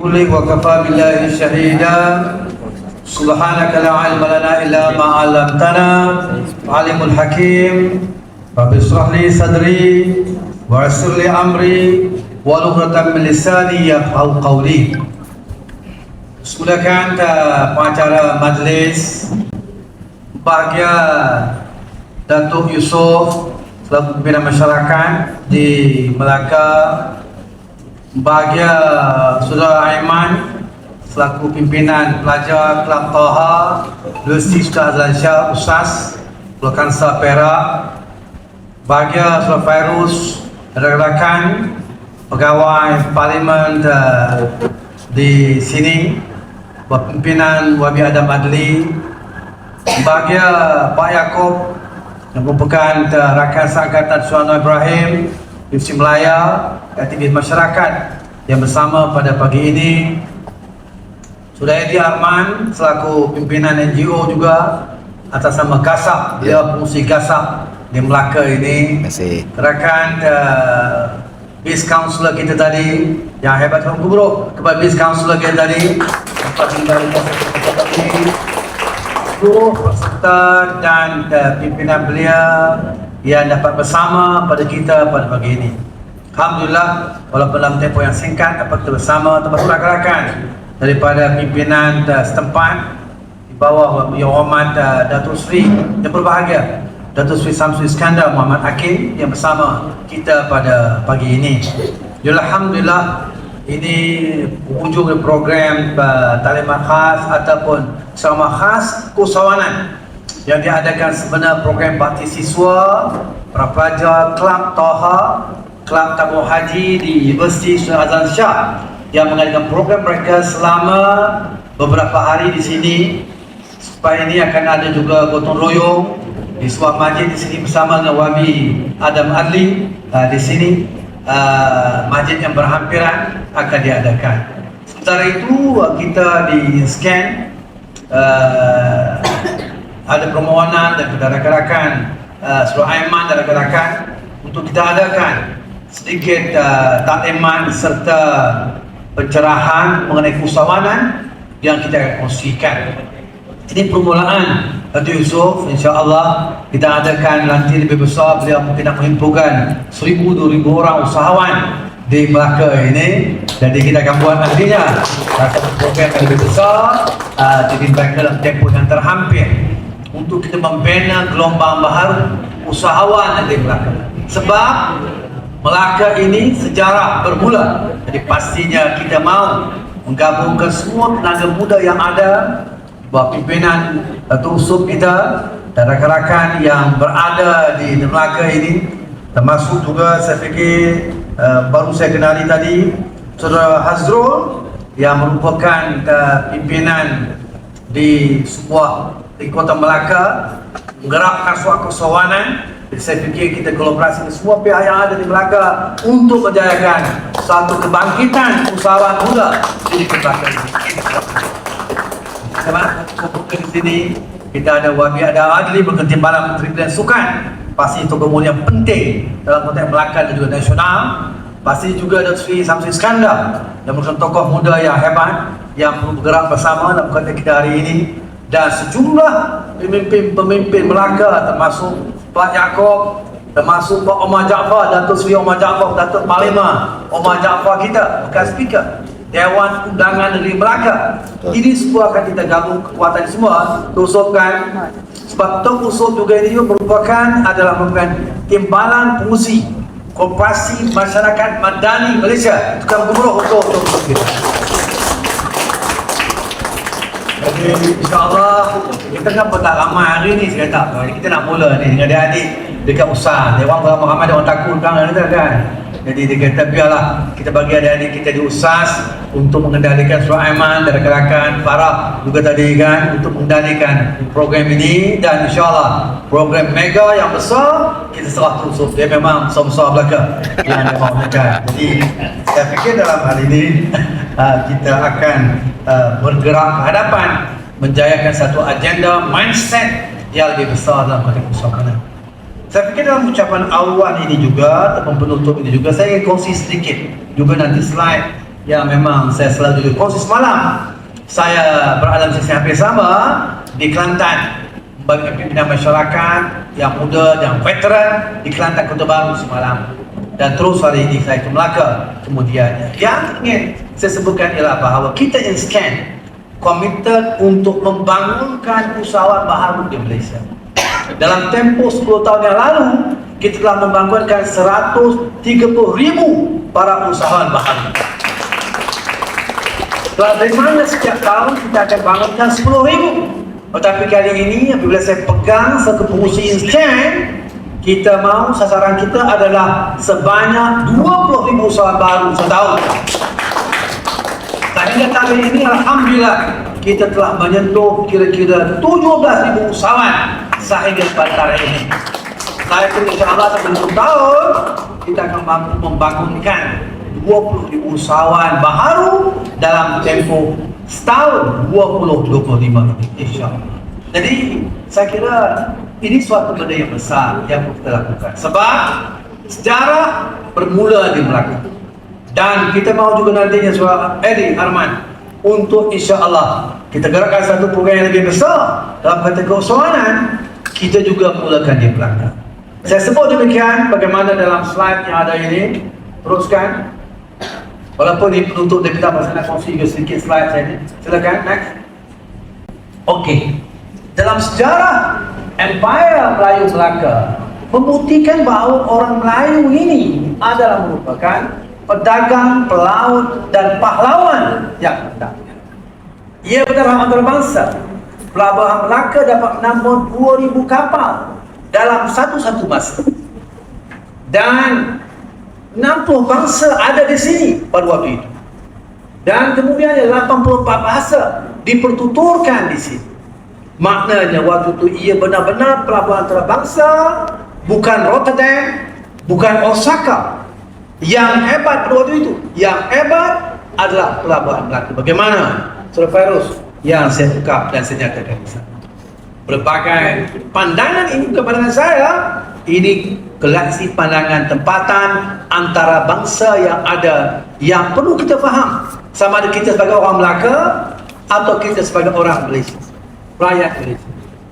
قل وكفى بالله شهيدا سبحانك لا علم لنا إلا ما علمتنا عليم الحكيم رب اشرح لي صدري ويسر لي أمري واحلل عقدة من lisani yafqahu qawli. Silakan pengacara majlis bahagia Datuk Yusof selaku pimpinan masyarakat di Melaka, bahagia Saudara Aiman selaku pimpinan pelajar Kelab Taha Universiti Sultan Azlan Shah USAS Pulau Kansa Perak, bahagia Saudara Fairuz, rakan-rakan pegawai parlimen di sini, pimpinan Wabi Adam Adli, bahagia Pak Yaakob yang merupakan rakan seangkatan Suharno Ibrahim, Divisi Melaya, aktivis masyarakat yang bersama pada pagi ini. Sudah Edi Arman selaku pimpinan NGO juga atas nama GASAP, dia fungsi GASAP di Melaka ini. Rakan Bis Councilor kita tadi yang hebat, buruk kepada Bis Councilor kita tadi, seluruh peserta dan pimpinan beliau yang dapat bersama pada kita pada pagi ini. Alhamdulillah, walaupun dalam tempoh yang singkat dapat kita bersama, termasuk rakan-rakan daripada pimpinan setempat di bawah Yang Hormat Datuk Seri yang berbahagia Datuk Seri Samsul Iskandar Muhammad Hakim yang bersama kita pada pagi ini. Alhamdulillah, ini ujung program talimat khas ataupun ceramah khas keusahawanan yang diadakan sebenar program bakti siswa para pelajar Kelab Taha, Kelab Tabung Haji di Universiti Sultan Azlan Shah yang mengadakan program mereka selama beberapa hari di sini. Supaya ini akan ada juga gotong royong di sebuah masjid di sini bersama dengan Wabi Adam Adli di sini. Masjid yang berhampiran akan diadakan. Sementara itu kita di scan ada permohonan daripada rakan-rakan Surah Aiman dan rakan-rakan untuk kita adakan sedikit taklimat serta pencerahan mengenai keusahawanan yang kita akan kongsikan. Ini permulaan Datuk Yusof, insya-Allah kita adakan nanti lebih besar. Beliau mungkin nak menghimpunkan 1,000-2,000 orang usahawan di Melaka ini. Jadi kita akan buat nantinya satu program yang lebih besar ditimbangkan dalam tempoh yang terhampir untuk kita membina gelombang baru usahawan di Melaka. Sebab Melaka ini sejarah bermula. Jadi pastinya kita mahu menggabungkan semua tenaga muda yang ada, bawah pimpinan Datuk Yusof kita dan rakan-rakan yang berada di Melaka ini, termasuk juga saya fikir baru saya kenali tadi Saudara Hazrul yang merupakan pimpinan di sebuah di Kota Melaka, menggerakkan suatu keusahawanan. Jadi saya fikir kita kolaborasi dengan semua pihak yang ada di Melaka untuk menjayakan satu kebangkitan usahawan muda di Melaka ini. Di sini kita ada Wabi Adam Adli berketimbangan Menteri Pendidikan Sukan, pasti itu kemudian penting dalam konteks Melaka dan juga nasional. Pasti juga Datuk Seri Samsul Iskandar yang merupakan tokoh muda yang hebat yang perlu bergerak bersama dalam konteks kita hari ini, dan sejumlah pemimpin Melaka termasuk Pak Yaakob, termasuk Pak Omar Jaafar, Datuk Seri Omar Jaafar, Datuk Panglima Omar Jaafar kita, bekas speaker Dewan Undangan Negeri Melaka. Ini semua akan kita gabung kekuatan semua terusupkan. Sebab Tok Yusof juga ini merupakan timbalan fungsi Koperasi Masyarakat Madani Malaysia, tukang gubernur untuk kita. Jadi insyaAllah kita kan tak ramai hari ni, saya kata kita nak mula ni dengan adik-adik dekat usaha. Dia orang ramai ada orang takut kan. Jadi dia kata biarlah kita bagi adik-adik kita di USAS untuk mengendalikan Surah Aiman dan rakan-rakan Farah juga tadi kan, untuk mengendalikan program ini. Dan insyaAllah program mega yang besar kita serah terus. Dia memang besar-besar belakang yang dia mahukan. Jadi saya fikir dalam hal ini kita akan bergerak ke hadapan menjayakan satu agenda mindset yang lebih besar dalam konteks usahawanan. Saya fikir dalam ucapan awal ini juga ataupun penutup ini juga saya ingin kongsi sedikit juga nanti slide yang memang saya selalu juga kongsi semalam. Saya berada di sesi hampir sama di Kelantan bagi pimpinan masyarakat yang muda, yang veteran di Kelantan Kota Baru semalam. Dan terus hari ini saya ke Melaka kemudiannya. Yang ingin saya sebutkan ialah bahawa kita inscan komited untuk membangunkan usahawan baharu di Malaysia. Dalam tempoh 10 tahun yang lalu, kita telah membangunkan 130,000 para usahawan baharu. Dari mana setiap tahun kita akan bangunkan 10,000. Tetapi kali ini apabila saya pegang satu pengurusi instan, kita mahu sasaran kita adalah sebanyak 20,000 usahawan baru setahun. Sehingga tahun ini Alhamdulillah kita telah menyentuh kira-kira 17,000 usahawan sehingga pada tarikh ini. Saya kira insyaAllah sebelum tahun kita akan membangunkan 20,000 usahawan baharu dalam tempoh setahun 20-25 ini insyaAllah. Jadi saya kira ini suatu benda yang besar yang kita lakukan sebab sejarah bermula di Melaka. Dan kita mahu juga nantinya Saudara Eddie Arman untuk insyaAllah kita gerakkan satu program yang lebih besar dalam kata keusahawanan, kita juga mulakan di Melaka. Saya sebut demikian bagaimana dalam slide yang ada ini. Teruskan. Walaupun ini penutup dia kita nak kongsi juga sedikit slide saya ni. Silakan next. Okey. Dalam sejarah Empire Melayu Melaka membuktikan bahawa orang Melayu ini adalah merupakan pedagang, pelaut dan pahlawan yang hebat. Ia benar antarabangsa. Pelabuhan Melaka dapat menampung 2,000 kapal dalam satu masa. Dan 60 bangsa ada di sini pada waktu itu. Dan kemudian 84 bahasa dipertuturkan di sini. Maknanya waktu itu ia benar-benar pelabuhan antarabangsa, bukan Rotterdam, bukan Osaka. Yang hebat pada waktu itu, yang hebat adalah pelabuhan Melaka. Bagaimana Saudara Fairuz yang saya ungkap dan saya nyatakan di sana. Berbagai pandangan ini bukan pandangan saya, ini galaksi pandangan tempatan antara bangsa yang ada yang perlu kita faham. Sama ada kita sebagai orang Melaka atau kita sebagai orang Malaysia, rakyat Malaysia.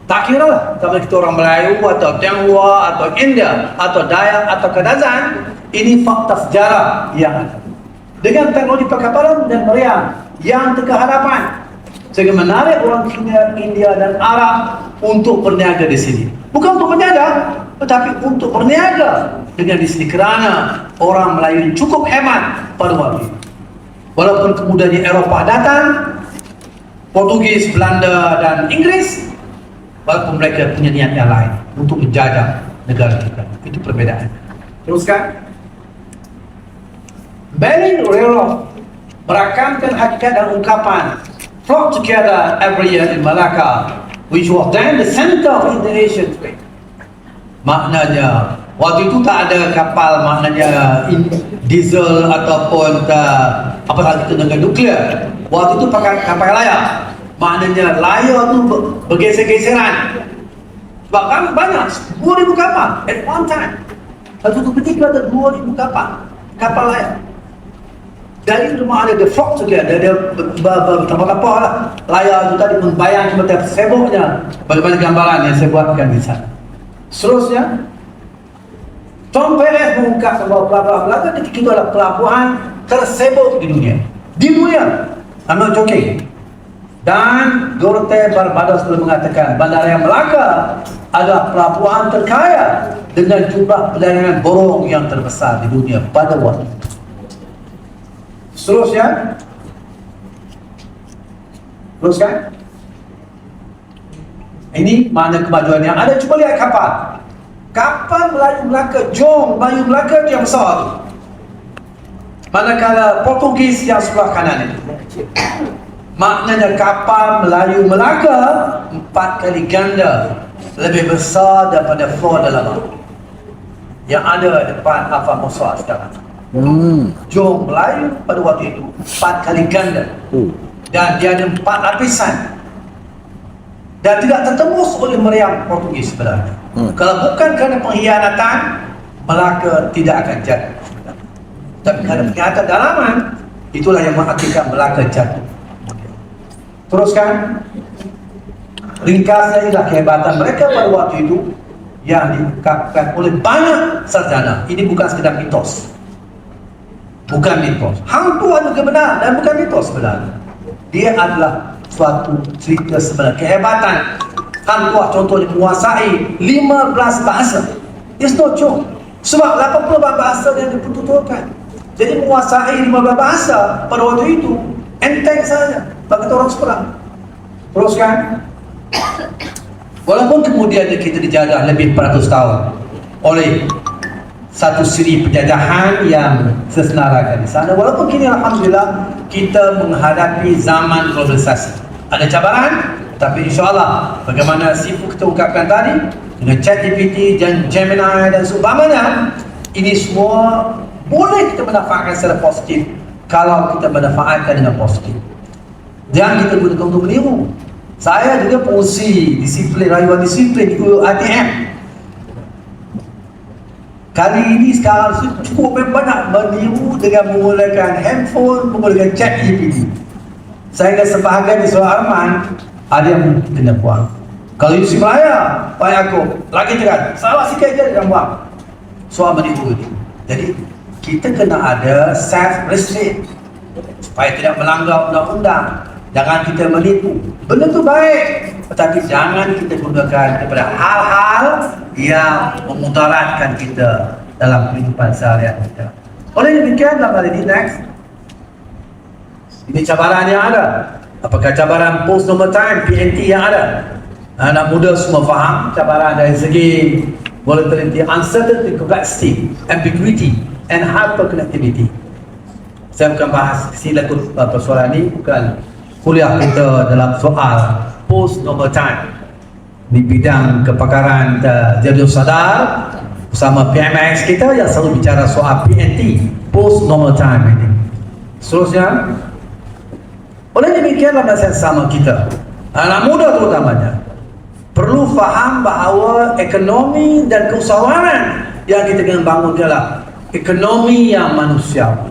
Tak kira lah, sama kita orang Melayu atau Tionghoa atau India atau Dayak atau Kadazan. Ini fakta sejarah yang ada. Dengan teknologi perkapalan dan meriam yang terkehadapan, sehingga menarik orang India dan Arab untuk berniaga di sini. Bukan untuk berniaga, tetapi untuk berniaga dengan di sini kerana orang Melayu cukup hebat pada waktu itu. Walaupun kemudian Eropah datang, Portugis, Belanda dan Inggris, walaupun mereka punya niat yang lain untuk menjajah negara kita. Itu perbezaan. Teruskan. Bering Railroad merakamkan hakikat dan ungkapan flock together every year in Malacca, which was then the center of Indonesian trade. Maknanya waktu itu tak ada kapal, maknanya diesel ataupun apa lagi dengan nuklear. Waktu itu pakai kapal layar. Maknanya layar tu bergeser-geseran. Sebab kan banyak 2,000 kapal at one time. Satu ketika ada 2,000 kapal layar. Dari rumah ada the flock together, ada bertambah-tambah lah. Layar itu tadi membayang seperti seboknya. Bagaimana gambaran yang saya buatkan di sana. Seterusnya, Tom Perez mengungkap bahawa pelabuhan Melaka ketika itu adalah pelabuhan tersebut di dunia. Di dunia, I'm not joking. Dan Dorothy Barbados telah mengatakan Bandara Melaka adalah pelabuhan terkaya dengan jumlah perdagangan borong yang terbesar di dunia pada waktu itu. Seterusnya, teruskan. Ini mana kemajuan yang ada. Cuba lihat kapal. Kapal Melayu Melaka, Jom Melayu Melaka itu yang besar tu. Manakala Portugis yang sebelah kanan itu. Maknanya kapal Melayu Melaka 4 kali ganda lebih besar daripada floor dalam laut yang ada depan Alfa Musa sekarang. Jom Melayu pada waktu itu 4 kali ganda dan dia ada 4 lapisan dan tidak tertembus oleh meriam Portugis sebenarnya. Kalau bukan kerana pengkhianatan, Melaka tidak akan jatuh. Tapi kerana pengkhianatan dalaman, Itulah yang mengakibatkan Melaka jatuh. Teruskan. Ringkasnya ialah kehebatan mereka pada waktu itu yang diungkapkan oleh banyak sarjana. Ini bukan sekedar mitos. Bukan mitos. Hang Tuah juga benar dan bukan mitos sebenarnya. Dia adalah suatu cerita sebenar. Kehebatan Hang Tuah contohnya menguasai 15 bahasa. It's not joke. Sebab 80 bahasa yang dipertuturkan. Jadi menguasai 15 bahasa pada waktu itu enteng saja bagi orang seberang. Teruskan. Walaupun kemudian kita dijajah lebih 400 tahun oleh satu siri penjajahan yang sesenarakan di sana, walaupun kini alhamdulillah kita menghadapi zaman globalisasi. Ada cabaran, tapi insyaAllah bagaimana Sifu kita ungkapkan tadi dengan ChatGPT dan Gemini dan seumpamanya, ini semua boleh kita manfaatkan secara positif kalau kita manfaatkan dengan positif. Jangan kita gunakan untuk meniru. Saya juga pengurusi disiplin, rayuan disiplin di UiTM. Kali ini sekarang cukup banyak meniru dengan menggunakan handphone, menggunakan ChatGPT. Saya ingat sebahagian di Surah Arman ada yang kena buang. Kalau Yusuf Melaya, Pak Yaakob, lagi tekan, salah sikit je dia buang. Soal meniru ini. Jadi kita kena ada self-restraint supaya tidak melanggar undang-undang. Jangan kita menipu. Benda tu baik, tetapi jangan kita gunakan kepada hal-hal yang memudaratkan kita dalam kehidupan seharian kita. Oleh demikian, dalam hal ini next, ini cabaran yang ada. Apakah cabaran post normal time, PNT yang ada? Anak muda semua faham cabaran dari segi volatility, uncertainty, complexity, ambiguity, and hyperconnectivity. Saya bukan bahas sila persoalan ini, bukan kuliah kita dalam soal post normal time di bidang kepakaran Jadiul Sadar bersama PMX kita yang selalu bicara soal PNT, post normal time ini. Seterusnya, oleh demikian dalam masa sama kita, anak muda terutamanya, perlu faham bahawa ekonomi dan keusahawanan yang kita kena bangun adalah ekonomi yang manusiawi,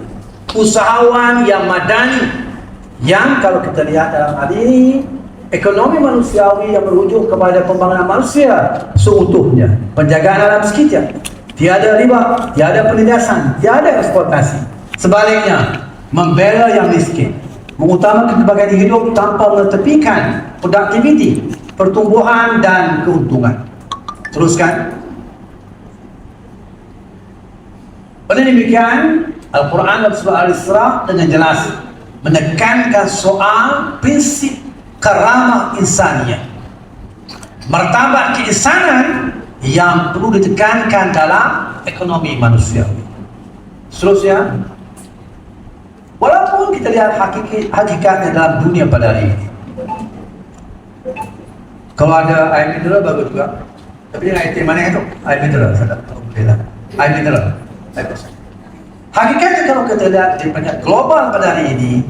usahawan yang madani, yang kalau kita lihat dalam hal ini ekonomi manusiawi yang merujuk kepada pembangunan manusia seutuhnya, penjagaan alam sekitar, tiada riba, tiada penindasan, tiada eksploitasi. Sebaliknya, membela yang miskin, mengutamakan kebahagiaan hidup tanpa mengetepikan produktiviti, pertumbuhan dan keuntungan. Teruskan. Oleh demikian, Al-Quran dan Surah Al-Isra dengan jelas menekankan soal prinsip karamah insaniyah, martabat keinsanan yang perlu ditekankan dalam ekonomi manusiawi. Seterusnya, walaupun kita lihat hakikatnya dalam dunia pada hari ini, kalau ada air mineral bagus juga, tapi dengan air mana itu? Air mineral, alhamdulillah. Air mineral. Hakikatnya kalau kita lihat di peringkat global pada hari ini,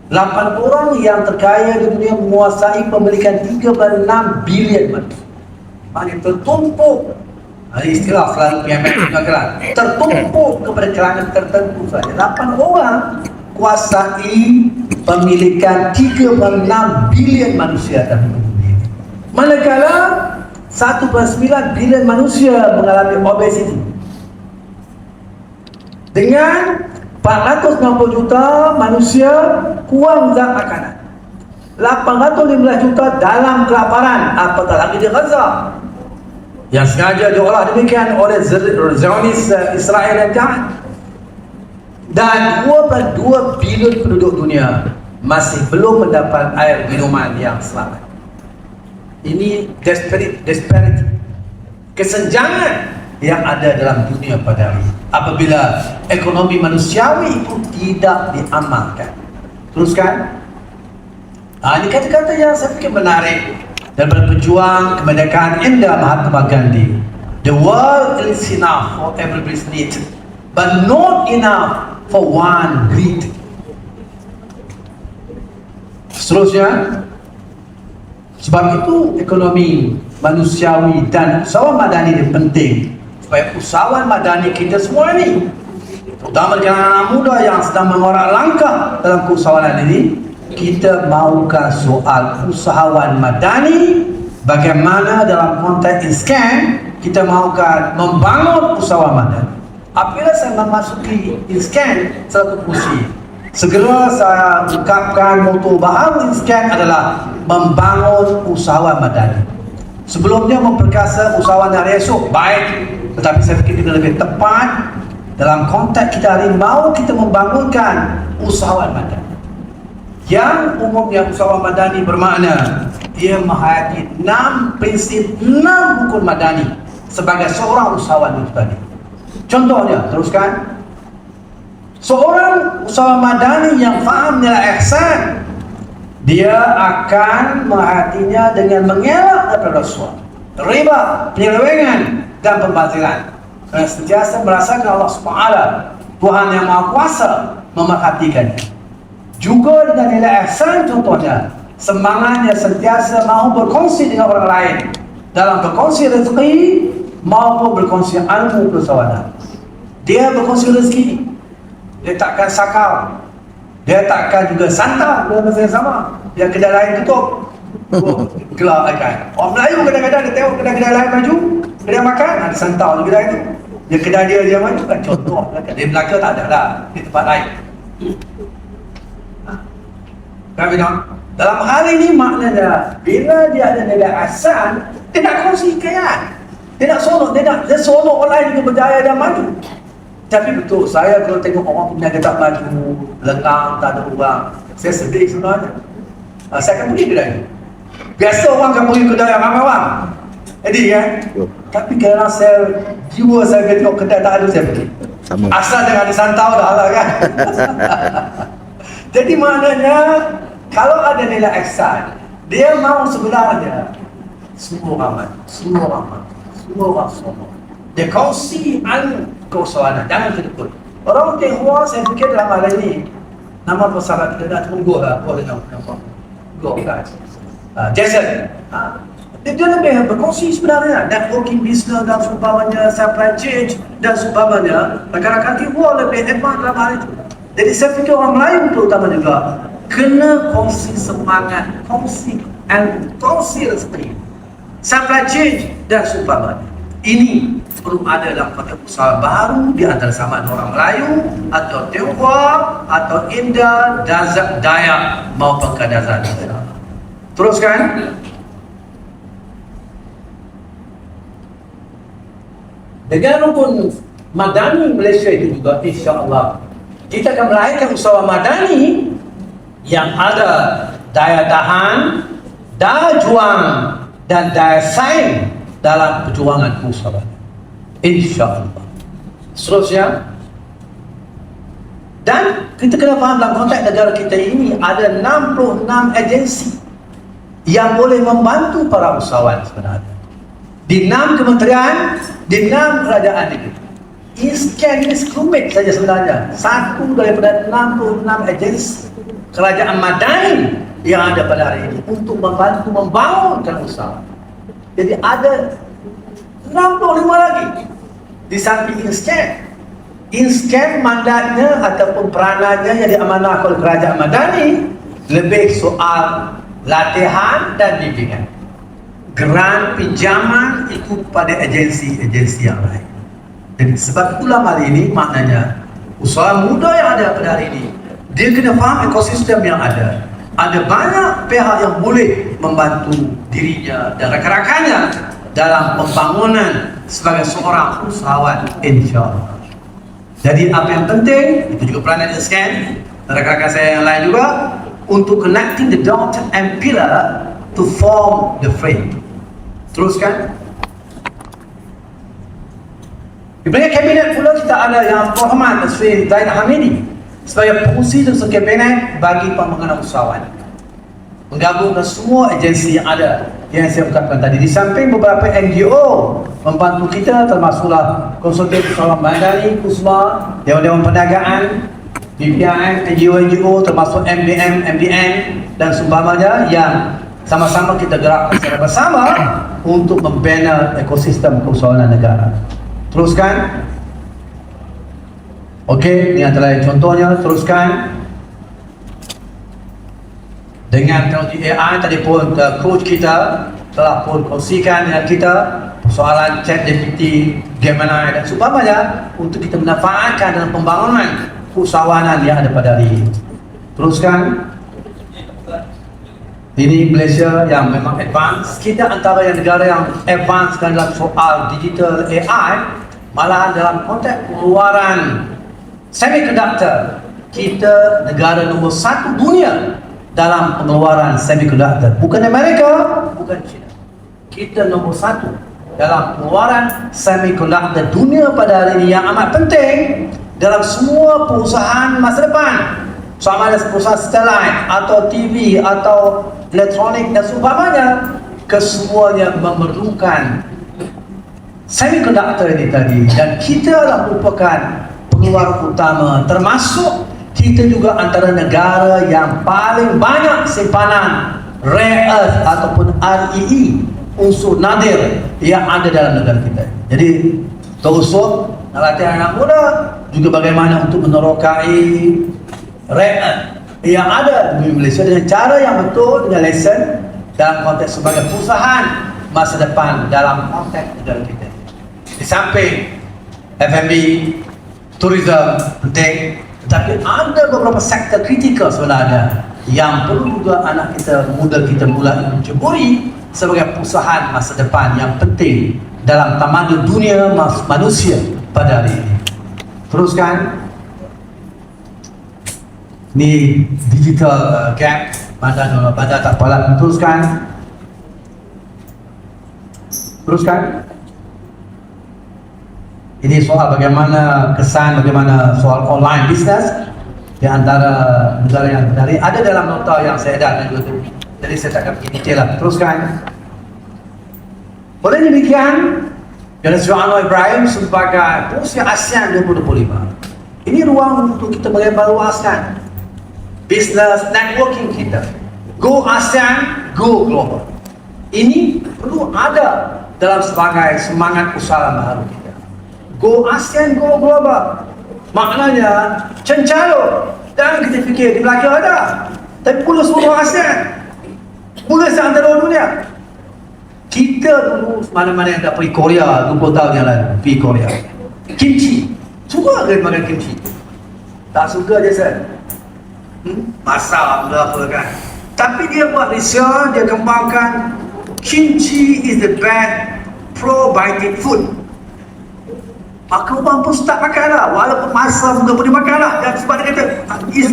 8 orang yang terkaya di dunia menguasai pemilikan 36 bilion manusia. Maknanya tertumpuk, ada istilah selalu PMX mengatakan tertumpuk kepada kalangan tertentu saja. 8 orang kuasai pemilikan 36 bilion manusia dalam dunia. Manakala 1,9 bilion manusia mengalami obesiti. Dengan 490 juta manusia kurang zat makanan, 815 juta dalam kelaparan, apatah lagi di Gaza yang sengaja diolah demikian oleh Zionis Israel dan jahat. Dan 22 bilion penduduk dunia masih belum mendapat air minuman yang selamat. Ini disparity, kesenjangan yang ada dalam dunia pada hari ini apabila ekonomi manusiawi itu tidak diamalkan. Teruskan. Ini kata-kata yang saya fikir menarik daripada pejuang kemerdekaan India Mahatma Gandhi. The world is enough for everybody's need, but not enough for one greed. Seterusnya, sebab itu ekonomi manusiawi dan usahawan madani ini penting supaya usahawan madani kita semua ini terutama dengan anak muda yang sedang mengorak langkah dalam keusahawanan ini, kita mahukan soal usahawan madani, bagaimana dalam konteks ISKAN kita mahukan membangun usahawan madani. Apabila saya memasuki ISKAN satu fungsi, segera saya ungkapkan moto bahawa ISKAN adalah membangun usahawan madani. Sebelumnya memperkasa usahawan yang esok baik, tetapi saya fikir kita lebih tepat dalam konteks kita hari mahu kita membangunkan usahawan madani. Yang umumnya usahawan madani bermakna ia menghayati 6 prinsip, 6 hukum madani sebagai seorang usahawan itu tadi. Contohnya, teruskan. Seorang usahawan madani yang faham nilai ihsan, dia akan menghayatinya dengan mengelak daripada rasuah, riba, penyelewengan dan pembaziran. Kerana sentiasa merasakan Allah SWT, Tuhan yang Maha Kuasa, memerhatikannya. Juga dengan nilai ihsan, contohnya semangatnya sentiasa mahu berkongsi dengan orang lain dalam berkongsi rezeki maupun berkongsi ilmu keusahawanan. Dia berkongsi rezeki, dia takkan sakal, dia takkan juga santap dalam masa yang sama. Yang kedai lain tutup, gelap kan. Orang Melayu kadang-kadang dia tengok kedai-kedai lain maju, kedai makan ada santau di kedai itu. Dia kedai dia maju kan, contoh. Di Melaka tak ada lah, di tempat lain. Dalam hal ini maknanya bila dia ada nilai ihsan, dia nak kongsi kekayaan, dia nak solok, dia solok orang lain juga berjaya dan maju. Tapi betul, saya kalau tengok orang punya tak maju, lengang, tak ada orang, saya sedih sebenarnya. Saya akan pergi kedai. Biasa orang akan pergi kedai yang ramai orang, jadi kan. Tapi kerana jiwa saya tengok kedai tak ada, saya pergi. Asal jangan disantau dah lah kan. Jadi maknanya kalau ada nilai ihsan, dia mahu sebenarnya semua ramai, semua orang semua. Dia kongsi ilmu keusahawanan, jangan kedekut. Orang Tionghoa saya fikir dalam hal ini, nama pesawat kita dah tunggu lah, boleh nampak. Go kan. Jason. Dia lebih berkongsi sebenarnya, networking business dan seumpamanya, supply chain dan seumpamanya. Rakan-rakan Tionghoa lebih advance dalam hal itu. Jadi saya fikir orang Melayu terutama juga kena kongsi semangat, kongsi ilmu, kongsi rezeki, supply chain dan seumpamanya. Ini perlu ada dalam konteks usaha baru di antara sama ada orang Melayu atau Tionghoa atau India, Dayak, maupun Kadazan. Teruskan. Dengan rukun madani Malaysia itu juga insya-Allah kita akan melahirkan usahawan madani yang ada daya tahan, daya juang dan daya saing dalam perjuangan keusahawanan. InsyaAllah. Seterusnya, dan kita kena faham dalam konteks negara kita ini ada 66 agensi yang boleh membantu para usahawan sebenarnya. Di 6 kementerian, di 6 kerajaan negeri. ISKAN ini sekelumit saja sebenarnya, satu daripada 66 agensi kerajaan madani yang ada pada hari ini untuk membantu membangunkan usaha. Jadi ada 65 lagi di samping ISKAN. ISKAN mandatnya ataupun peranannya yang diamanahkan oleh kerajaan madani lebih soal latihan dan bimbingan, geran pinjaman ikut pada agensi-agensi yang lain. Jadi sebab itulah hal ini maknanya usaha muda yang ada pada hari ini, dia kena faham ekosistem yang ada. Ada banyak pihak yang boleh membantu dirinya dan rakan-rakannya dalam pembangunan sebagai seorang usahawan, insya-Allah. Jadi apa yang penting, itu juga peranan ISKAN dan rakan-rakan saya yang lain juga, untuk connecting the dot and pillar to form the frame. Teruskan. Di bawah kabinet pula kita ada Yang Berhormat Sri Zainal Hamidi sebagai pengurusi dan kabinet bagi pembangunan usahawan, menggabungkan semua agensi yang ada yang saya ungkapkan tadi. Di samping beberapa NGO membantu kita, termasuklah Konsultan Usahawan Madani, KUSMA, Dewan-Dewan Perniagaan, BPIM, NGO termasuk MDM, MDN dan seumpamanya, yang sama-sama kita gerakkan secara bersama untuk membina ekosistem keusahawanan negara. Teruskan. Okey, ini antara contohnya. Teruskan. Dengan teknologi AI tadi pun coach kita telah pun kongsikan dengan kita persoalan ChatGPT, Gemini dan sebagainya untuk kita manfaatkan dalam pembangunan usahawanan yang ada pada hari ini. Teruskan. Ini Malaysia yang memang advance. Kita antara yang negara yang advance dalam soal digital AI, malahan dalam konteks pengeluaran semiconductor, kita negara nombor 1 dunia dalam pengeluaran semiconductor. Bukan Amerika, bukan China. Kita nombor 1 dalam pengeluaran semiconductor dunia pada hari ini, yang amat penting dalam semua perusahaan masa depan. Sama ada perusahaan satelit atau TV atau elektronik dan sebagainya, kesemuanya memerlukan semiconductor ini tadi. Dan kita adalah merupakan pengeluar utama, termasuk kita juga antara negara yang paling banyak simpanan rare earth ataupun REE, unsur nadir, yang ada dalam negara kita. Jadi terusuk nak latihan anak muda juga bagaimana untuk menerokai rare earth yang ada di Malaysia dengan cara yang betul, dengan lesson dalam konteks sebagai perusahaan masa depan dalam konteks negara kita. Di samping F&B, tourism penting, tetapi ada beberapa sektor kritikal sebenarnya yang perlu juga anak kita, muda kita mulai menceburi sebagai perusahaan masa depan yang penting dalam tamadun dunia manusia pada hari ini. Teruskan. Ni digital gap, pada tak apalah. Teruskan. Teruskan. Ini soal bagaimana kesan, bagaimana soal online business di antara negara yang dari ada dalam nota yang saya ada dulu. Jadi saya tak akan pergi detail lah. Teruskan. Oleh demikian, Datuk Seri Anwar Ibrahim sebagai pengurusi ASEAN 2025, ini ruang untuk kita mengevaluasikan business networking kita. Go ASEAN, go global. Ini perlu ada dalam sebagai semangat usaha baru kita. Go ASEAN, go global. Maknanya cencalo. Jangan kita fikir di belakang ada, tapi pula seluruh ASEAN, pula seantero dunia. Kita dulu mana-mana yang dah pergi Korea 20 tahun yang lalu, pergi Korea, kimchi, suka ke makan kimchi? Tak suka je Sir. Masak apa kan. Tapi dia buat research, dia kembangkan kimchi is the best probiotic food. Maka orang pun start makan lah, walaupun masa bukan boleh makan lah. Dan sebab dia kata is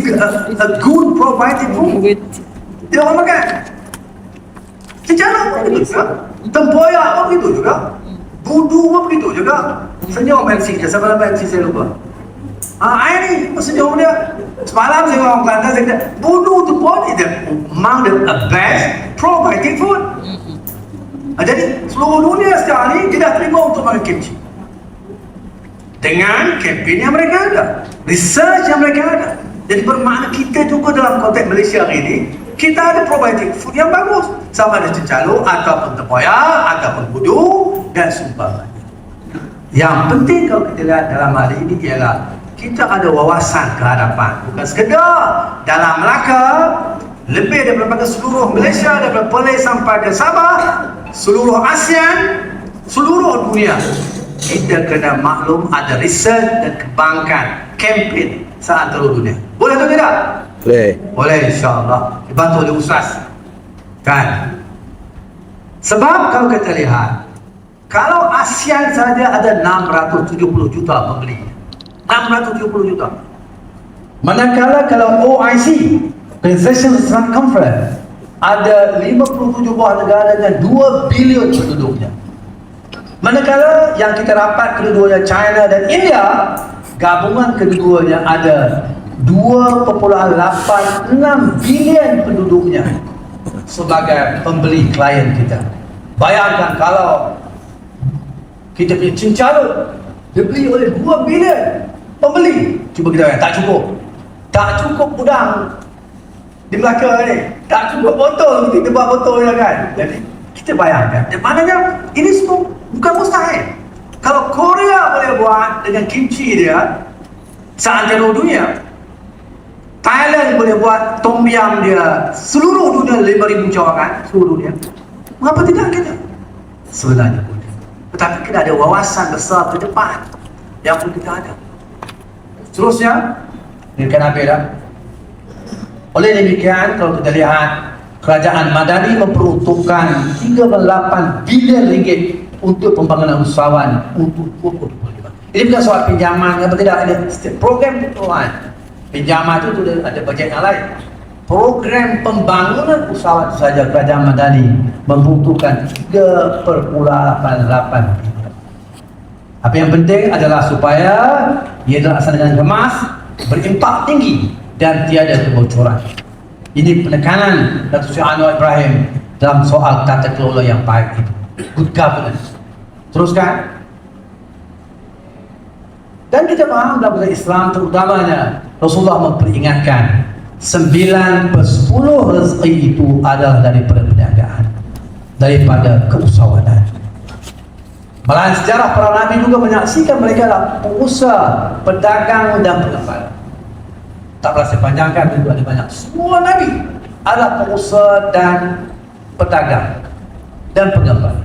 a good probiotic food, dia orang makan. Sejarah pun begitu juga, tempoyak pun begitu juga, budu pun begitu juga. Senyum MC dia, sama nama MC saya lupa. Air ni senyum dia. Semalam saya orang Kelantan, saya kata budu tu pun is among the best probiotic food. Jadi seluruh dunia sekarang ni tidak terima untuk makan kimchi. Dengan kempen yang mereka ada, research yang mereka ada. Jadi bermakna kita juga dalam konteks Malaysia hari ini, kita ada probiotic food yang bagus, sama ada cencalo ataupun tempoyak ataupun budu dan sebagainya. Yang penting kalau kita lihat dalam hari ini ialah kita ada wawasan kehadapan, bukan sekedar dalam Melaka, lebih daripada seluruh Malaysia, daripada Perlis sampai ke Sabah, seluruh ASEAN, seluruh dunia. Kita kena maklum ada research dan kembangkan kempen seantero dunia. Boleh atau tidak? Boleh. Boleh, insyaAllah. Dibantu oleh Ustaz. Kan? Sebab kalau kita lihat, kalau ASEAN saja ada 670 juta pembeli. 670 juta. Manakala kalau OIC, Organization Islamic Conference, ada 57 buah negara dengan 2 bilion penduduknya. Manakala yang kita rapat kedua-duanya China dan India, gabungan kedua-duanya ada 2,86 bilion penduduknya sebagai pembeli klien kita. Bayangkan kalau kita punya cincalo dibeli oleh 2 bilion pembeli. Cuba kita bayangkan, tak cukup. Tak cukup udang di belakang ni, tak cukup botol, kita buat botol je kan. Jadi kita bayangkan, maknanya ini semua bukan mustahil. Kalau Korea boleh buat dengan kimchi dia, seantero dunia. Thailand boleh buat tom yum dia seluruh dunia 5,000 cawangan seluruh dunia. Mengapa tidak kita? Sebenarnya boleh. Tetapi kita ada wawasan besar ke depan yang pun kita ada. Seterusnya, ini kan apa dah? Oleh demikian, kalau kita lihat Kerajaan Madani memperuntukkan 38 bilion ringgit untuk pembangunan usahawan untuk 2025. Ini bukan soal pinjaman apa tidak, ada program pertolongan. Pinjaman itu ada bajet yang lain. Program pembangunan usahawan saja Kerajaan Madani membutuhkan 3,88 bilion. Apa yang penting adalah supaya ia dilaksanakan dengan kemas, berimpak tinggi dan tiada kebocoran. Ini penekanan Datuk Seri Anwar Ibrahim dalam soal tata kelola yang baik itu. Good governance. Teruskan. Dan kita faham dalam Islam terutamanya Rasulullah memperingatkan 9/10 rezeki itu adalah daripada perniagaan, daripada keusahawanan. Malahan sejarah para Nabi juga menyaksikan mereka adalah pengusaha, pedagang dan pengembala. Tak perlu saya panjangkan, itu ada banyak. Semua Nabi adalah pengusaha dan pedagang dan pengembala.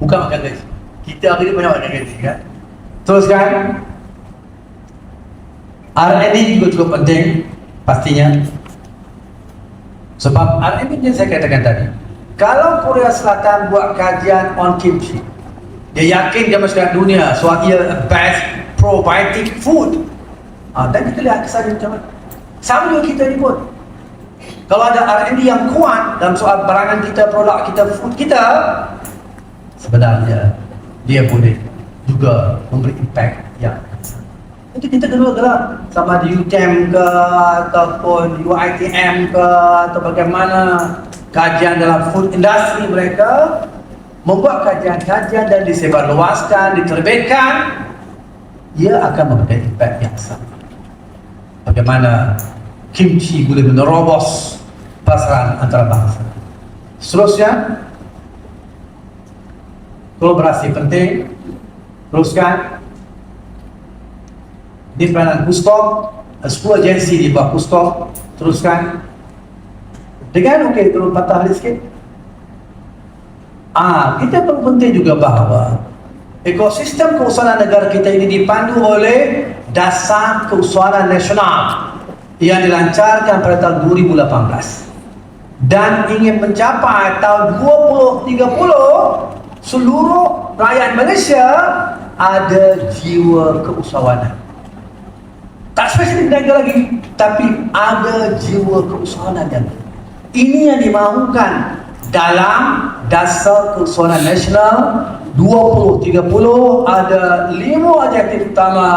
Bukan makan gaji. Kita hari ini banyak makan gaji kan. Teruskan. R&D juga cukup penting pastinya. Sebab R&D yang saya katakan tadi, kalau Korea Selatan buat kajian on kimchi, dia yakin dia masuk dunia soal ia best probiotic food. Dan kita lihat kesannya macam mana. Sama juga kita ni pun. Kalau ada R&D yang kuat dalam soal barangan kita, produk kita, food kita, sebenarnya dia boleh juga memberi impact yang itu kita kena gerak sama di UTM ke ataupun UiTM ke atau bagaimana kajian dalam food industry mereka membuat kajian-kajian dan disebarluaskan, diterbitkan, ia akan memberikan impact yang sama. Bagaimana kimchi boleh menerobos pasaran antarabangsa. Seterusnya, kolaborasi penting. Teruskan. Di peranan Kuskop, 10 agensi di bawah Kuskop. Teruskan. Dengan turun patah balik sikit. Kita perlu penting juga bahawa ekosistem keusahawan negara kita ini dipandu oleh Dasar Keusahawanan Nasional yang dilancarkan pada tahun 2018 dan ingin mencapai tahun 2030 seluruh rakyat Malaysia ada jiwa keusahawanan. Tak spesifik niaga lagi, tapi ada jiwa keusahawanan yang ini yang dimahukan dalam Dasar Keusahawanan Nasional 2030. Ada 5 objektif utama,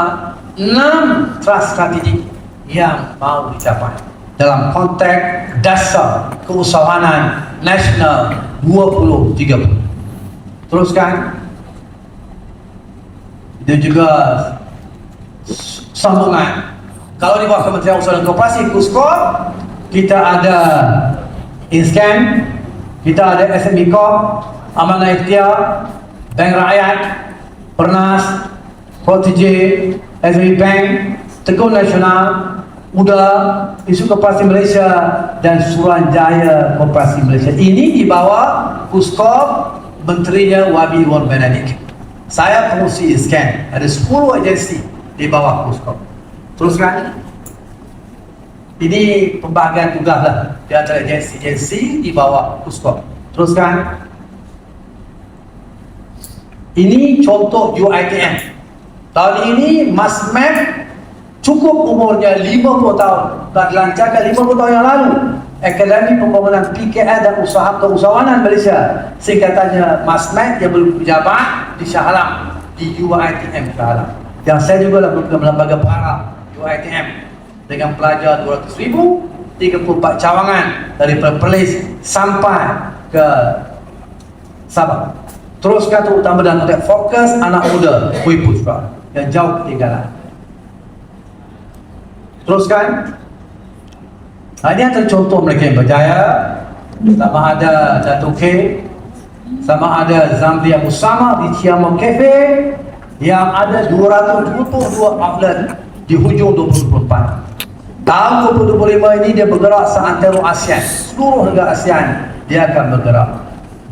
6 trust strategi yang mau dicapai dalam konteks Dasar Keusahawanan Nasional 2030. Teruskan. Itu juga sambungan. Kalau di bawah Kementerian Usaha dan Koperasi Kuskop, kita ada Inscan, kita ada SME Corp, Amanah Ikhtiar, Bank Rakyat, Pernas, Protege, SME Bank, Teguh Nasional, UDA, Isu Koperasi Malaysia dan Suruhanjaya Koperasi Malaysia. Ini di bawah Kuskop, Menterinya Wabi Wan Benadik. Saya pengurusi Inscan, ada 10 agensi di bawah Kuskop. Teruskan. Ini pembahagian tugas lah di antara agensi-agensi di bawah Kuskop. Teruskan. Ini contoh UiTM. Tahun ini Masmap cukup umurnya 50 tahun. Telah dilancarkan 50 tahun yang lalu. Akademi Pembangunan PKL dan Usaha Keusahawanan Malaysia. Singkatannya Masmap yang belum berjabat di Shah Alam, di UiTM Shah Alam. Yang saya juga lah lembaga pengarah UiTM dengan pelajar 200,000, 34 cawangan dari Perlis sampai ke Sabah. Teruskan terutama dalam konteks fokus anak muda Putra yang jauh ketinggalan. Teruskan. Ini antara contoh mereka yang berjaya. Sama ada Datuk K, sama ada Zambia Usama di Ciamon Cafe, yang ada 222 outlet di hujung 2024. Tahun 2025 ini dia bergerak seantero ASEAN, seluruh negara ASEAN dia akan bergerak,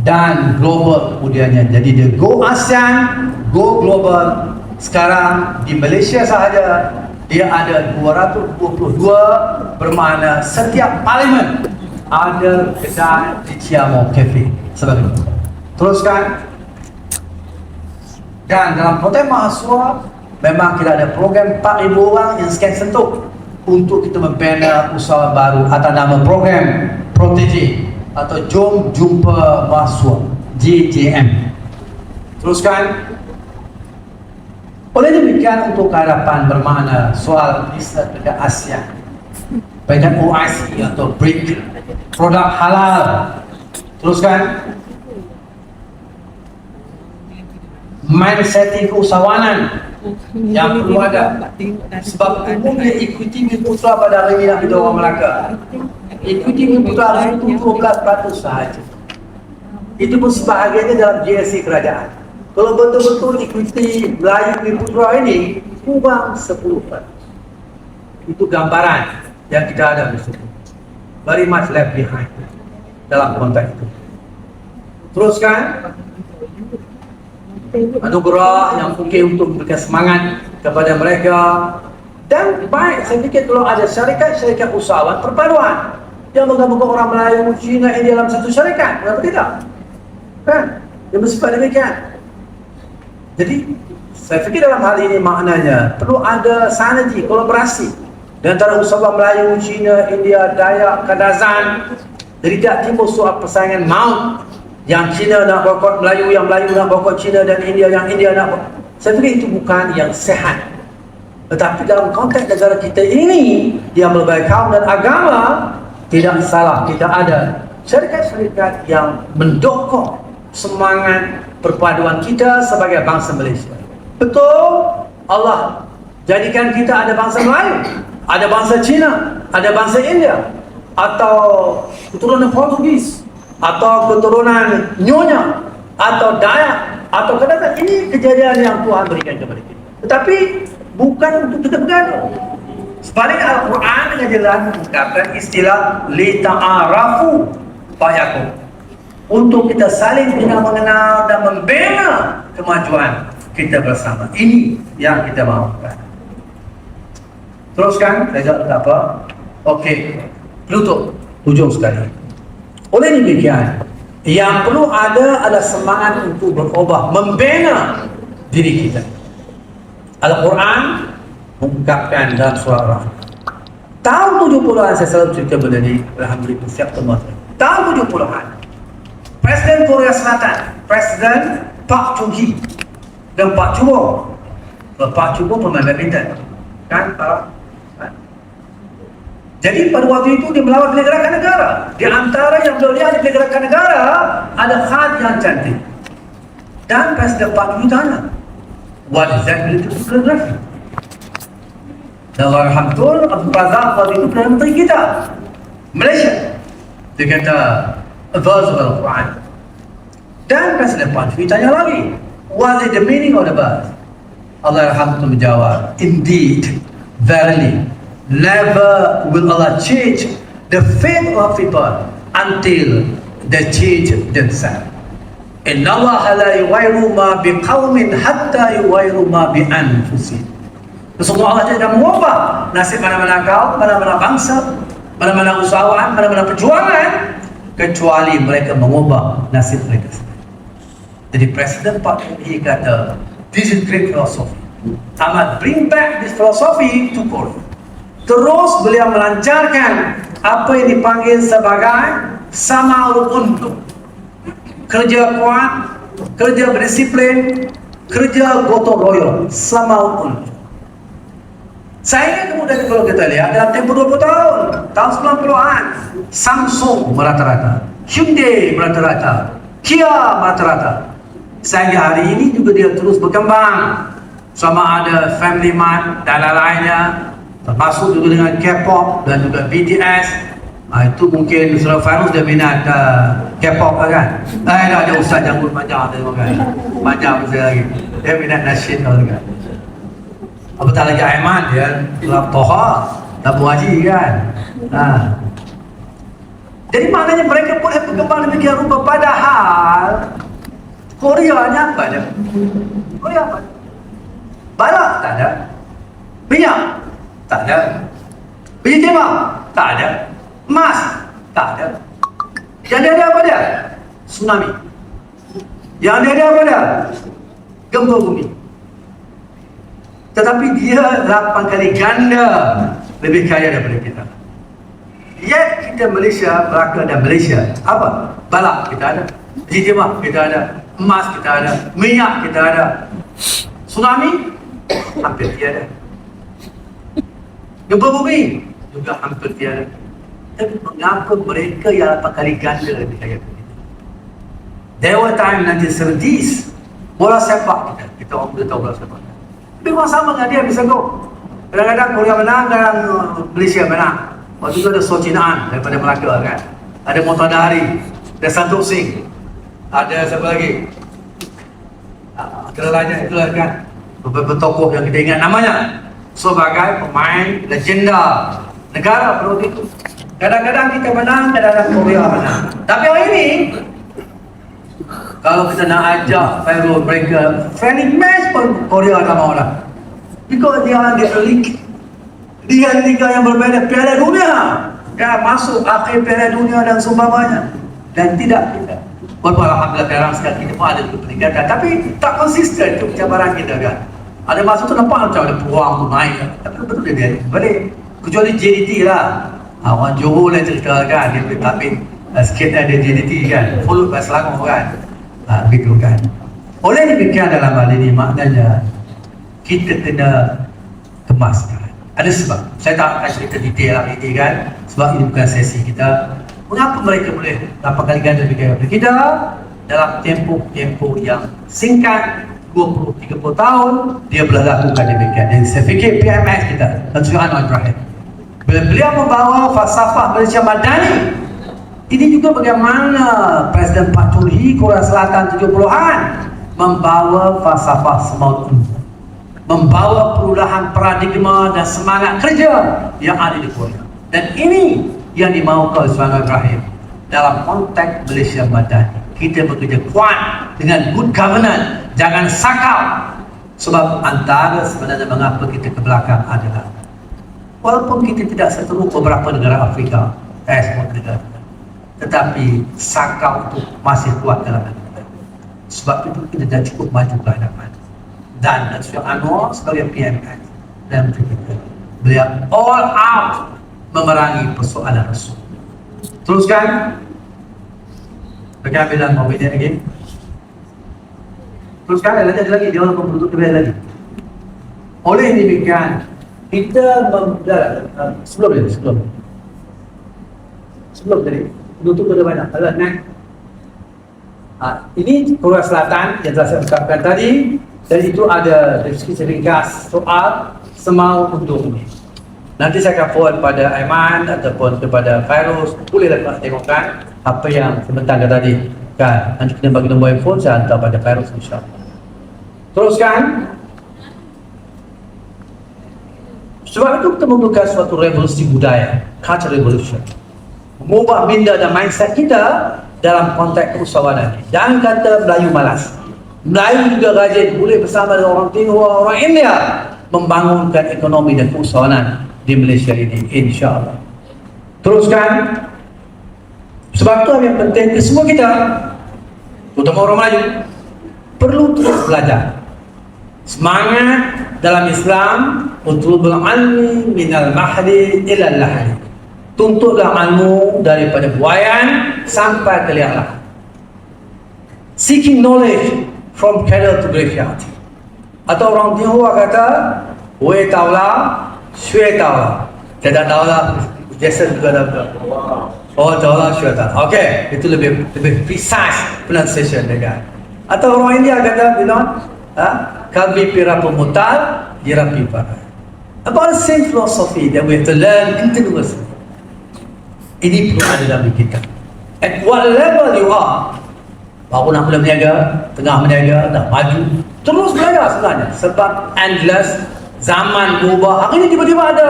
dan global kemudiannya. Jadi dia go ASEAN, go global. Sekarang di Malaysia sahaja dia ada 222, bermakna setiap parlimen ada kedai di Ciamo Cafe sebagainya. Teruskan. Dan dalam Program Mahasiswa memang kita ada program 4,000 orang yang sekian sentuh untuk kita membina usaha baru atas nama program Protege atau Jom Jumpa Mahasiswa, JJM. Teruskan. Oleh demikian, untuk harapan bermakna soal bisnes dekat ASEAN, baikkan OIC atau BRIC, produk halal. Teruskan. Mindset keusahawanan yang perlu ada, sebab umumnya ikuti Bumi-Putera pada hari ini kita orang Melaka. Ikuti Bumi-Putera hari itu 12% sahaja. Itu pun sebahagiannya dalam GSC kerajaan. Kalau betul-betul ikuti Melayu Bumi-Putera ini kurang 10%. Itu gambaran yang kita ada di situ. Very much left behind dalam konteks itu. Teruskan. Anugerah yang mungkin untuk memberikan semangat kepada mereka. Dan baik, saya fikir kalau ada syarikat-syarikat usahawan perpaduan yang menggabungkan orang Melayu, Cina, India dalam satu syarikat, kenapa tidak? Kan? Yang bersifat demikian. Jadi saya fikir dalam hal ini maknanya perlu ada sinergi, kolaborasi di antara usahawan Melayu, Cina, India, Dayak, Kadazan. Jadi tidak timbul soal persaingan maut, yang Cina nak boikot Melayu, yang Melayu nak boikot Cina, dan India, yang India nak boikot. Saya fikir itu bukan yang sehat. Tetapi dalam konteks negara kita ini yang berbagai kaum dan agama, tidak salah kita ada syarikat-syarikat yang mendukung semangat perpaduan kita sebagai bangsa Malaysia. Betul, Allah jadikan kita ada bangsa Melayu, ada bangsa Cina, ada bangsa India, atau keturunan Portugis, atau keturunan Nyonya, atau Dayak, atau Kadazan. Ini kejadian yang Tuhan berikan kepada kita. Tetapi bukan untuk kita bergaduh. Sebaliknya Al-Quran dengan jelas mengungkapkan istilah lita'arafu fayakun, untuk kita saling mengenal dan membina kemajuan kita bersama. Ini yang kita mahukan. Teruskan, saya tak apa. Okey, tutup hujung sekali. Oleh demikian, yang perlu ada adalah semangat untuk berubah, membina diri kita. Al-Quran mengungkapkan dalam surah Ar-Rahman. Tahun 70-an saya selalu cerita benda ni, alhamdulillah siap teman. Tahun 70-an, Presiden Korea Selatan, Presiden Park Chung-hee dan Pak Chubo. Pak Chubo pemain badminton, kan Pak? Jadi pada waktu itu dia melawan penegarakan negara. Di antara yang beliau lihat di penegarakan negara ada khat yang cantik. Dan Presiden Pak Chung-hee tanya, what is that military photography? Dan Alhamdulillah Abdul Razak waktu itu Perdana Menteri kita Malaysia, dia kata a verse of Al-Quran. Dan Presiden Pak Chung-hee tanya lagi, what is the meaning of the verse? Allah Alhamdulillah menjawab, indeed, verily, never will Allah change the fate of people until they change themselves. Inna Allah la yughayyiru ma biqaumin hatta yughayyiru ma bi anfusihim. Sesungguhnya Allah tidak mengubah nasib mana-mana kaum, mana-mana bangsa, mana-mana usahawan, mana-mana perjuangan, kecuali mereka mengubah nasib mereka sendiri. Jadi Presiden Pak Chung-hee kata, this is great philosophy. I must bring back this philosophy to Korea. Terus beliau melancarkan apa yang dipanggil sebagai Samaul Untung. Kerja kuat, kerja berdisiplin, kerja gotong royong, Samaul Untung. Saya ingat kemudian kalau kita lihat dalam tempoh 20 tahun, tahun 90-an, Samsung merata-rata, Hyundai merata-rata, Kia merata-rata. Sehingga hari ini juga dia terus berkembang. Sama ada Family Mart dan lain-lainnya, termasuk juga dengan K-pop dan juga BTS. Itu mungkin Saudara Fairuz dia minat K-pop kan? Ada ustaz janggut panjang dia makan. Panjang saya lagi. Dia minat nasyid juga. Apatah lagi Aiman, dia Toha, Abu Haji kan. Jadi maknanya mereka boleh berkembang demikian rupa, padahal Korea ni apa dia? Korea apa? Barat tak ada. Minyak tak ada. Biji timah tak ada. Emas tak ada. Yang dia ada apa dia? Tsunami. Yang dia ada apa dia? Gempa bumi. Tetapi dia 8 kali ganda lebih kaya daripada kita. Yet kita Malaysia, Melaka dan Malaysia, apa? Balak kita ada, biji timah kita ada, emas kita ada, minyak kita ada. Tsunami hampir tiada. Gempa bumi juga hampir tiada. Tapi mengapa mereka yang 8 kali ganda lebih kaya kita? There were time 1970s, bola sepak kita orang boleh tahu bola sepak. Tapi orang sama dengan dia bisa go. Kadang-kadang Korea menang, kadang Malaysia menang. Waktu itu ada Socinaan daripada Melaka kan. Ada Motadari, ada Santok Singh, ada siapa lagi? Itulah itulah kan. Beberapa tokoh yang kita ingat namanya sebagai pemain legenda negara pada waktu itu. Kadang-kadang kita menang, kadang-kadang Korea menang. Tapi hari ini kalau kita nak ajak Fairul mereka friendly match pun Korea tak mau dah. Because dia ada league. Dia liga yang berbeza, Piala Dunia. Ya, masuk akhir Piala Dunia dan seumpamanya. Dan tidak kita. Walaupun alhamdulillah sekarang kita pun ada peningkatan, tapi tak konsisten itu cabaran kita kan. Ada masa tu nampak macam ada peluang tu naik, tapi betul dia balik. Kecuali JDT lah. Orang Johor lah cerita kan, dia tapi sikit ada JDT kan, follow by Selangor kan. Begitu kan. Oleh demikian dalam hal ini maknanya kita kena kemaskan. Ada sebab. Saya tak akan cerita detail lah ini kan, sebab ini bukan sesi kita. Mengapa mereka boleh 8 kali ganda lebih kaya kita dalam tempoh yang singkat 20-30 tahun dia boleh lakukan demikian. Dan saya fikir PMS kita dan Sri Anwar Ibrahim bila beliau membawa falsafah Malaysia Madani, ini juga bagaimana Presiden Pak Tun Hee Korea Selatan 70-an membawa falsafah semaut ilmu, membawa perubahan paradigma dan semangat kerja yang ada di Korea. Dan ini yang dimaukan oleh Sri Anwar Ibrahim dalam konteks Malaysia Madani. Kita bekerja kuat dengan good governance, jangan sakau. Sebab antara sebenarnya mengapa kita ke belakang adalah walaupun kita tidak seteruk beberapa negara Afrika, semua negara, tetapi sakau itu masih kuat dalam negara. Sebab itu kita dah cukup maju ke hadapan. Dan Sri Anwar sebagai PMS dan beliau all out memerangi persoalan Rasul. Teruskan. Bagaimana bilang mau beda lagi? Teruskan, ada lagi, dia orang penduduk lebih lagi. Oleh demikian, kita sebelum tadi, penduduk ada banyak. Ada naik. Ini Korea Selatan yang telah saya ungkapkan tadi, dan itu ada deskripsi ringkas soal semau penduduk ini. Nanti saya akan forward pada Aiman ataupun kepada Fairuz, bolehlah tuan tengokkan apa yang sebentar tadi kan. Nanti kita bagi nombor handphone, saya hantar pada Fairuz insyaAllah. Teruskan. Sebab itu kita membutuhkan suatu revolusi budaya, culture revolution, mengubah minda dan mindset kita dalam konteks keusahawanan. Jangan kata Melayu malas. Melayu juga rajin, boleh bersama dengan orang Tionghoa, orang India membangunkan ekonomi dan keusahawanan di Malaysia ini, insyaAllah. Teruskan. Sebab itu yang penting ke semua kita, terutama orang Melayu, perlu terus belajar. Semangat dalam Islam, utlubul ilmi minal mahdi ilal lahdi. Tuntutlah ilmu daripada buayan sampai ke liang lahat. Seeking knowledge from cradle to graveyard. Atau orang Tionghoa kata, "Wei taulah, shui taulah." Tidak taulah, Jason juga ada. Oh, taulah, shui taulah. Okey, itu lebih precise pronunciation dia. Atau orang India kata, "Kalbi pira pemutal, yirapi para." About the same philosophy that we have to learn continuously. Ini perlu ada dalam kita. At what level you are, baru nak mula berniaga, tengah berniaga, dah maju, terus berniaga sebenarnya sebab endless, zaman berubah. Hari ini tiba-tiba ada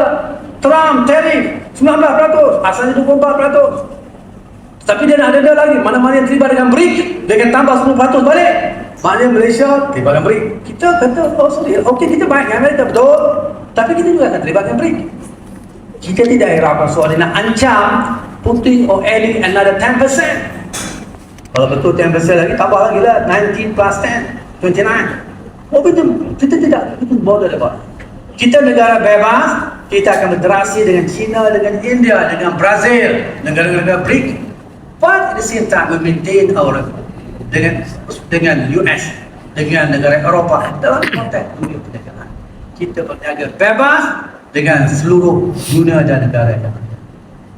Trump tarif 19%, asalnya 24%. Tapi dia nak ada lagi, mana-mana yang terlibat dengan BRIC, dia akan tambah 10% balik. Maknanya Malaysia terlibat dengan BRIC. Kita kata, oh sorry, okey kita baik dengan Amerika, betul. Tapi kita juga akan terlibat dengan BRIC. Kita tidak harapkan soal dia nak ancam putting or adding another 10%. Kalau betul 10% lagi, tambah lagi lah, 19 plus 10, 29. Oh kita tidak, kita bodoh dapat. Kita negara bebas, kita akan berinteraksi dengan China, dengan India, dengan Brazil, negara-negara BRIC. But at the same time, we maintain our dengan US, dengan negara Eropah dalam konteks dunia perdagangan. Kita berniaga bebas dengan seluruh dunia dan negara yang lain.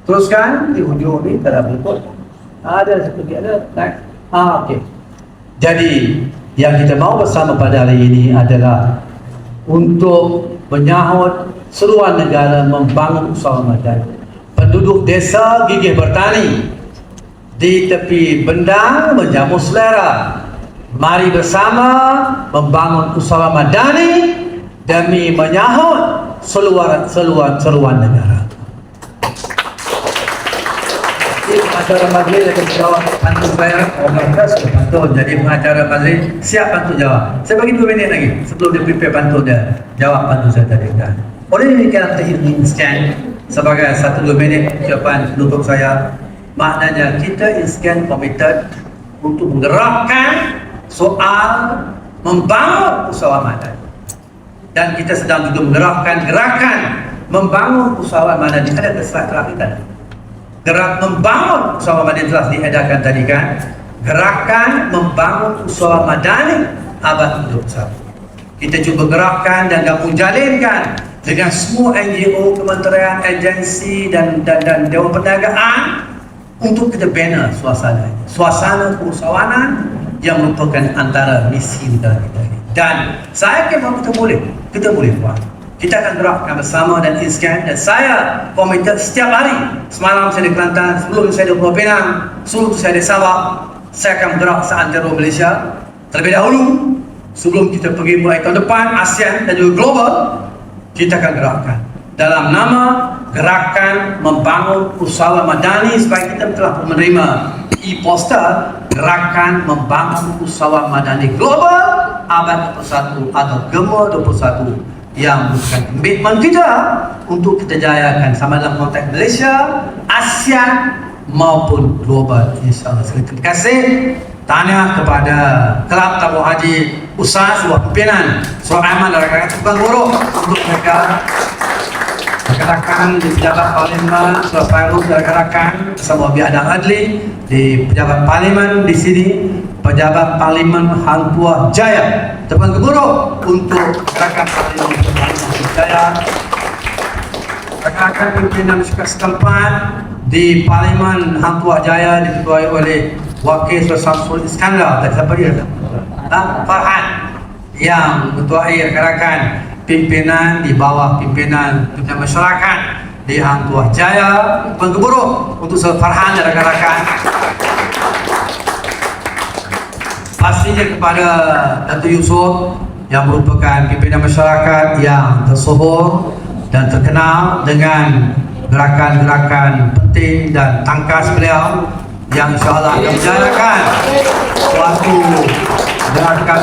Teruskan di hujung ni kalau berikut. Ada satu lagi ada. Next. Okey. Jadi yang kita mahu bersama pada hari ini adalah untuk menyahut seruan negara membangun usaha madani. Penduduk desa gigih bertani, di tepi bendang menjamu selera. Mari bersama membangun usaha madani demi menyahut seruan negara. Pengacara majlis akan jawab bantu saya. Jadi pengacara majlis siap bantu jawab. Saya bagi 2 minit lagi sebelum dia prepare bantu dia jawab bantu saya tadi. Oleh demikian kita instan sebagai 1-2 minit ucapan penutup saya. Maknanya kita instan committed untuk menggerakkan soal membangun usaha madani. Dan kita sedang juga menggerakkan gerakan membangun usaha madani. Ada kesalahan tadi. Gerak membangun usaha madani telah diedarkan tadi kan. Gerakan membangun usaha madani abad 21. Kita cuba gerakkan dan gabung jalinkan dengan semua NGO, kementerian, agensi dan Dewan Perdagangan untuk kita bina suasana keusahawanan yang merupakan antara misi negara kita ini. Dan saya yakin bahawa kita boleh buat. Kita akan gerakkan bersama dan instan. Dan saya komited setiap hari. Semalam saya di Kelantan, sebelum saya di Pulau Pinang, sebelum saya di Sabah, saya akan bergerak seantero Malaysia terlebih dahulu. Sebelum kita pergi mulai tahun depan, ASEAN dan juga global, kita akan gerakkan dalam nama gerakan membangun usaha madani supaya kita telah menerima e-poster gerakan membangun usaha madani global abad 21 atau GEMA 21 yang merupakan komitmen kita untuk kita jayakan sama dalam konteks Malaysia, ASEAN maupun global insyaAllah. Terima kasih. Tanya kepada Kelab Tabung Haji Usaha sebuah pimpinan Surah Aiman dan rakan-rakan tukang buruh untuk mereka rekan-rekan di pejabat parlimen Surah Fairuz dan rakan-rakan bersama Biadang Adli di pejabat parlimen di sini, pejabat parlimen Hang Tuah Jaya tukang buruh untuk gerakan parlimen Hang Jaya, rekan-rekan pimpinan masyarakat setempat di parlimen Hang Tuah Jaya diketuai oleh Wakil Samsul Iskandar tadi siapa dia? Farhan yang ketuai rekan-rekan pimpinan di bawah pimpinan masyarakat di Hang Tuah Jaya Penggeburuh untuk Farhan dan rekan-rekan. Pastinya kepada Datuk Yusof yang merupakan pimpinan masyarakat yang tersohor dan terkenal dengan gerakan-gerakan penting dan tangkas beliau yang insyaAllah akan menjalankan suatu gerakan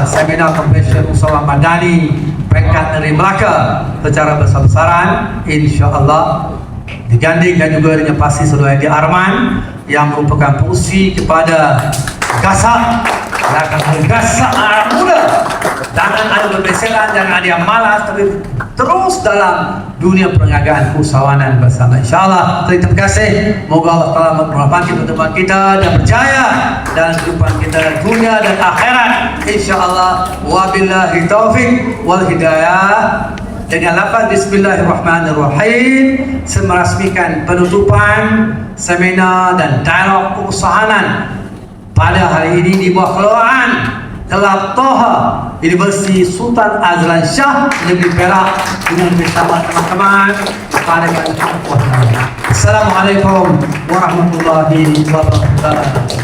seminar Konvensi Usaha Madani peringkat Negeri Melaka secara besar-besaran insyaAllah digandingkan juga dengan Pasti Saudara Edi Arman yang merupakan fungsi kepada gasak anak muda. Jangan ada berbeselan, jangan ada yang malas, tapi terus dalam dunia perniagaan keusahawanan bersama insyaAllah. Terima kasih. Moga Allah Ta'ala memberkati pertemuan kita dan berjaya dalam kehidupan kita dunia dan akhirat insyaAllah. Wabillahi taufiq wal hidayah. Dengan lafaz Bismillahirrahmanirrahim saya merasmikan penutupan seminar dan dialog keusahawanan pada hari ini di bawah kelolaan Kelab Toha Universiti Sultan Azlan Shah Negeri Perak dengan bersama teman-teman kepada Assalamualaikum warahmatullahi wabarakatuh.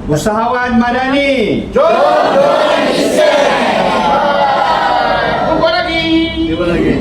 Usahawan Madani. Jumpa lagi. Jumpa lagi.